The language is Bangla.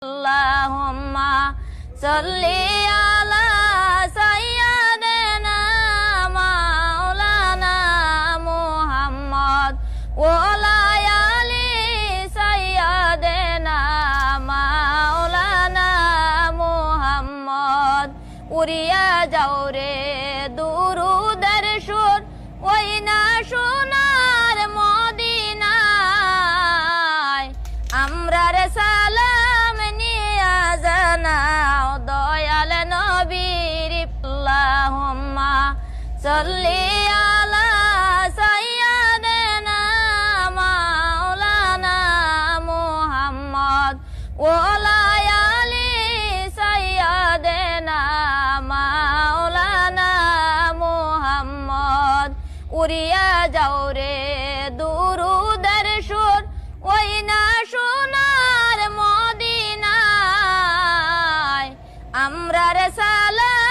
আল্লাহুম্মা সাল্লি আলা সাইয়্যিদিনা মাওলানা মুহাম্মদ ওয়া আলা আলি সাইয়্যিদিনা মাওলানা মুহাম্মদ। উড়িয়া যাও রে দুরুদের সুর ওই না সোনার মদিনায়, আমরার সালাম নিয়া জানাও দয়াল নবীর। আল্লাহুম্মা সাল্লি আলা সাইয়্যিদিনা মাওলানা মুহাম্মদ ওয়া আলা আলি সাইয়্যিদিনা মাওলানা মুহাম্মদ। উড়িয়া যাও রে দুরুদের সুর ওই না সোনার মদিনায়, আমরার সালাম